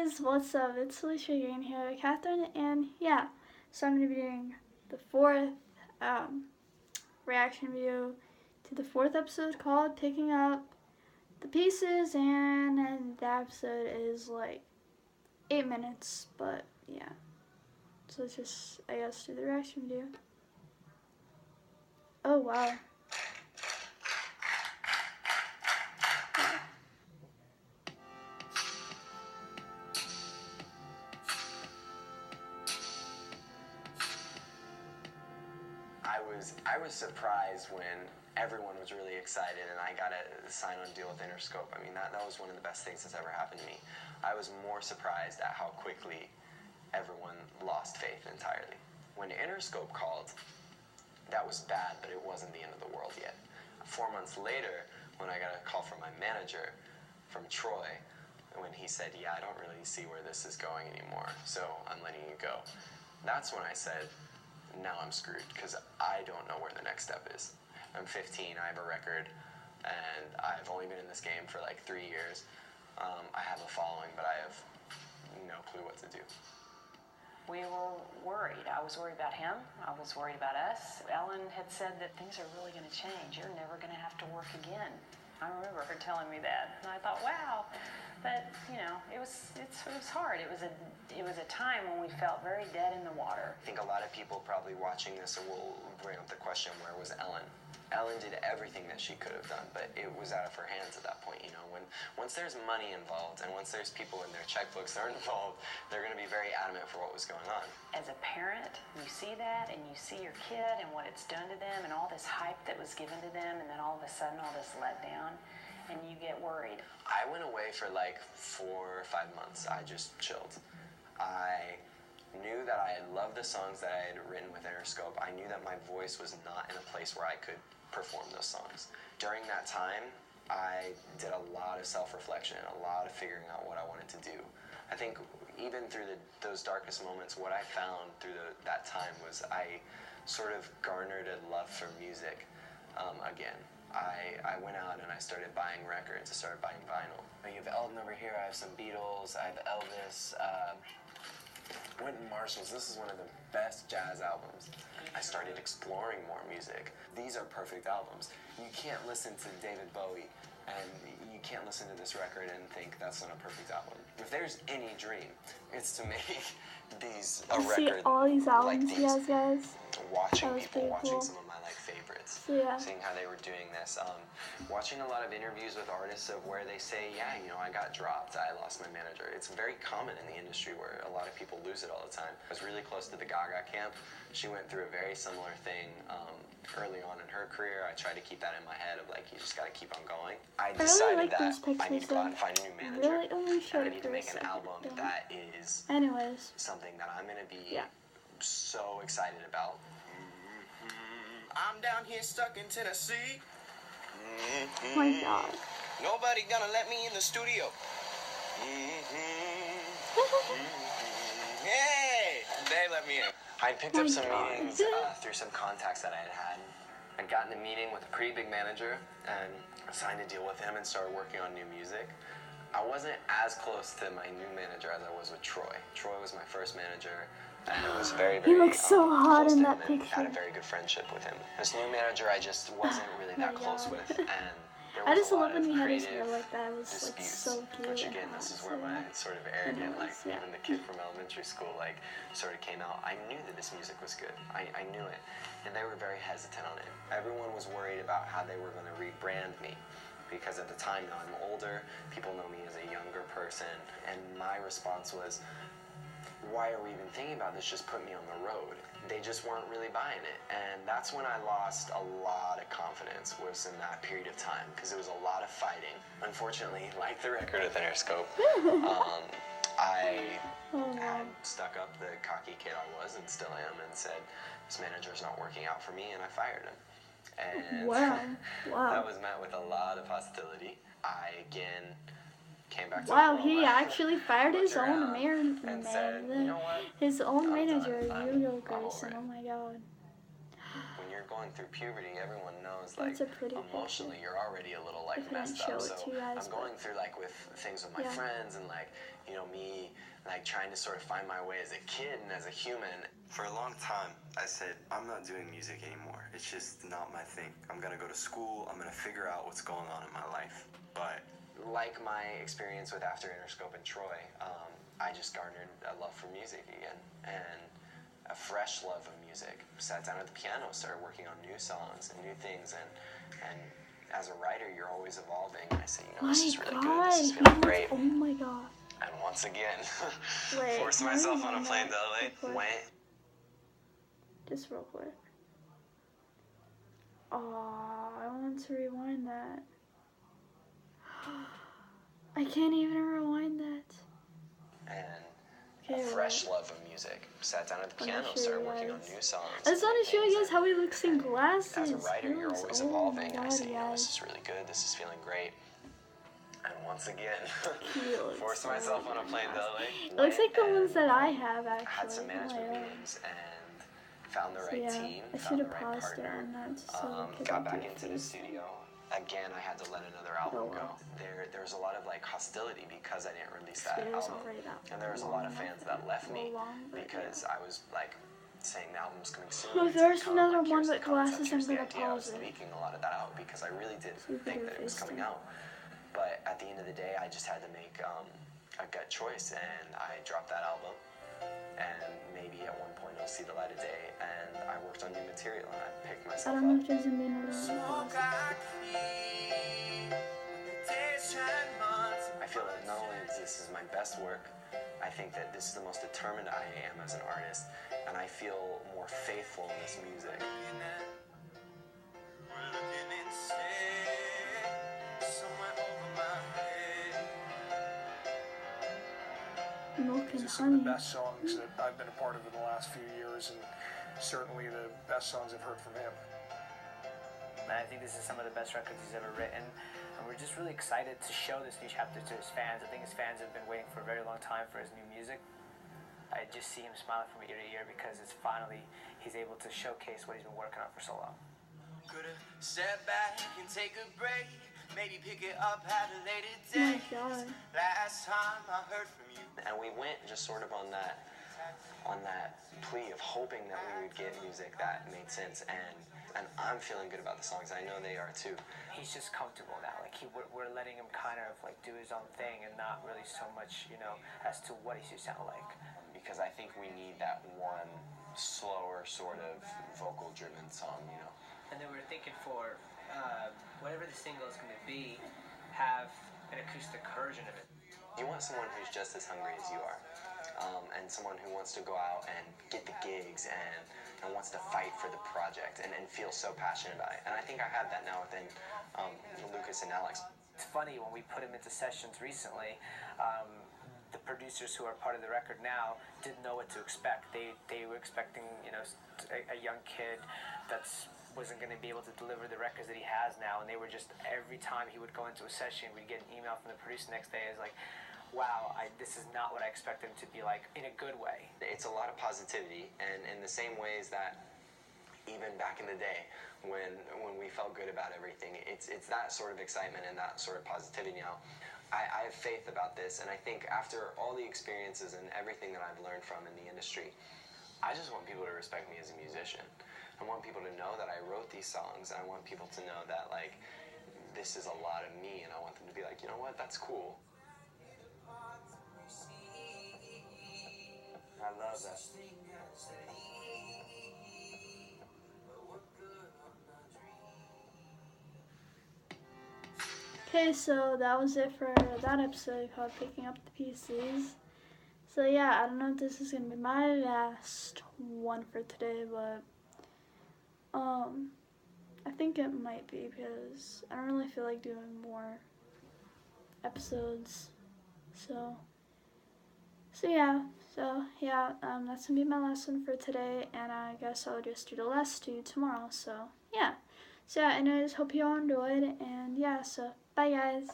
guys, what's up? It's Alicia again here, Catherine, and yeah, so I'm going to be doing the fourth reaction video to the fourth episode called Picking Up the Pieces, and the episode is like 8 minutes, but yeah. So let's just, I guess, do the reaction video. Oh, wow. I was surprised when everyone was really excited and I got a sign-on deal with Interscope. I mean, that was one of the best things that's ever happened to me. I was more surprised at how quickly everyone lost faith entirely. When Interscope called, that was bad, but it wasn't the end of the world yet. 4 months later, when I got a call from my manager, from Troy, when he said, yeah, I don't really see where this is going anymore, so I'm letting you go. That's when I said, now I'm screwed, because I don't know where the next step is. I'm 15, I have a record, and I've only been in this game for like 3 years. I have a following, but I have no clue what to do. We were worried. I was worried about him. I was worried about us. Ellen had said that things are really going to change. You're never going to have to work again. I remember her telling me that, and I thought, wow. But it was hard. It was a time when we felt very dead in the water. I think a lot of people probably watching this will bring up the question, where was Ellen? Ellen did everything that she could have done, but it was out of her hands at that point. Once there's money involved and once there's people in their checkbooks that are involved, they're going to be very adamant for what was going on. As a parent, you see that and you see your kid and what it's done to them and all this hype that was given to them, and then all of a sudden all this letdown, and you get worried. I went away for like 4 or 5 months. I just chilled. I knew that I had loved the songs that I had written with Interscope. I knew that my voice was not in a place where I could perform those songs. During that time, I did a lot of self-reflection and a lot of figuring out what I wanted to do. I think even through those darkest moments, what I found through that time was I sort of garnered a love for music again. I went out and I started buying records. I started buying vinyl. You have Elton over here. I have some Beatles. I have Elvis. Wynton Marshall's. This is one of the best jazz albums. I started exploring more music. These are perfect albums. You can't listen to David Bowie and you can't listen to this record and think that's not a perfect album. If there's any dream, it's to make a record all these albums like these. He has, guys. Watching people, watching cool. some of my favorites, Yeah. seeing how they were doing this, watching a lot of interviews with artists of where they say, yeah, I got dropped, I lost my manager. It's very common in the industry where a lot of people lose it all the time. I was really close to the Gaga camp. She went through a very similar thing early on in her career. I tried to keep that in my head of like, you just got to keep on going. I decided that I need to go out and find a new manager. And I need to make an album that is something that I'm going to be so excited about. I'm down here stuck in Tennessee. Oh my God. Nobody gonna let me in the studio. Hey, they let me in. I picked up some meetings through some contacts that I had. I'd gotten a meeting with a pretty big manager and signed a deal with him and started working on new music. I wasn't as close to my new manager as I was with Troy. Troy was my first manager. And it was very, very He looks so hot in that picture. I had a very good friendship with him. This new manager I just wasn't really that close with, and there I was just a lot love when of he had his creative hair like that. It was like disputes, so cute. which again, this is where my sort of arrogant, like even the kid from elementary school, like sort of came out. I knew that this music was good. I knew it, and they were very hesitant on it. Everyone was worried about how they were going to rebrand me. Because at the time now I'm older, people know me as a younger person, and my response was, why are we even thinking about this? Just put me on the road. They just weren't really buying it. And that's when I lost a lot of confidence, was in that period of time, because it was a lot of fighting. Unfortunately, like the record with Interscope, I had stuck up the cocky kid I was and still am and said, this manager's not working out for me, and I fired him. And that was met with a lot of hostility. I again came back to he actually fired his own said, you know what? his own I'm manager, done. Greyson. Oh my God. When you're going through puberty, everyone knows, like, That's a pretty emotionally, picture. you're already a little, like, I couldn't messed show up. it So to you guys, I'm going through, like, with things with my Yeah. friends and, like, you know, me, like, trying to sort of find my way as a kid and as a human. For a long time, I said, I'm not doing music anymore. It's just not my thing. I'm gonna go to school, I'm gonna figure out what's going on in my life. But Like my experience with After Interscope and Troy, I just garnered a love for music again, and a fresh love of music. Sat down at the piano, started working on new songs and new things, and as a writer, you're always evolving. And I say, you know, this is really good, this is feeling great. Oh my god. And once again, Wait, forced how do myself you on a know plane to that? LA. Real quick. went Just real quick. Aw, I want to rewind that. I can't even rewind that. and Okay, a fresh wait. love of music. Sat down at the Let me piano, show you started working on guys. new songs. I just want to show you guys how he looks in And glasses. as a writer, you're Yes, always oh my evolving. And I God, say, you know, this guys. is really good, this is feeling great. And once again, He looks Forced so myself on a plane to nice. LA. It looks like the And, ones that I have I actually. had some Oh my management God. meetings and found the So right yeah, team, I should found the have right paused it partner. on that just so we could Got do back a into the face. studio. Again, I had to let another album Oh, go. wow. There was a lot of like hostility because I didn't release This that video's album, already that and there was a long lot of fans enough, that left me a little long, but because I was like saying the album's coming soon. Well, if it's there's come, another like, one here's with the concept, glasses, I'm here's the gonna idea. I was pause it. leaking a lot of that out because I really did So you can think do that it was FaceTime. coming out. But at the end of the day, I just had to make a gut choice, and I dropped that album. And maybe at one point it'll see the light of day. And I worked on new material, and I picked I myself don't know up. if there's a minute or I feel that not only is this my best work, I think that this is the most determined I am as an artist, and I feel more faithful in this music. milk and These are some of the honey. best songs that I've been a part of in the last few years, and certainly the best songs I've heard from him. And I think this is some of the best records he's ever written. And we're just really excited to show this new chapter to his fans. I think his fans have been waiting for a very long time for his new music. I just see him smiling from ear to ear because it's finally he's able to showcase what he's been working on for so long. Could've stepped back and take a break. Maybe pick it up at a later Oh my date. God. Last time I heard from you. And we went just sort of on that plea of hoping that we would get music that made sense, and I'm feeling good about the songs. I know they are too. He's just comfortable now. Like we're letting him kind of like do his own thing and not really so much, you know, as to what he should sound like. Because I think we need that one slower sort of vocal-driven song, you know. And then we're thinking for whatever the single is going to be, have an acoustic version of it. You want someone who's just as hungry as you are, and someone who wants to go out and get the gigs and wants to fight for the project and feel so passionate about it. And I think I have that now within Lucas and Alex. It's funny when we put him into sessions recently. The producers who are part of the record now didn't know what to expect. They were expecting, you know, a young kid that's wasn't going to be able to deliver the records that he has now, and they were just every time he would go into a session, we'd get an email from the producer next day. It's like, wow, this is not what I expected him to be like in a good way. It's a lot of positivity, and in the same ways that even back in the day when we felt good about everything, it's that sort of excitement and that sort of positivity now. I have faith about this, and I think after all the experiences and everything that I've learned from in the industry, I just want people to respect me as a musician. I want people to know that I wrote these songs, and I want people to know that, like, this is a lot of me, and I want them to be like, you know what, that's cool. I love that. Okay, so that was it for that episode called Picking Up the Pieces. So yeah, I don't know if this is gonna be my last one for today, but I think it might be because I don't really feel like doing more episodes. So yeah, that's gonna be my last one for today, and I guess I'll just do the last two tomorrow. So yeah, anyways, hope you all enjoyed, and yeah, so bye guys.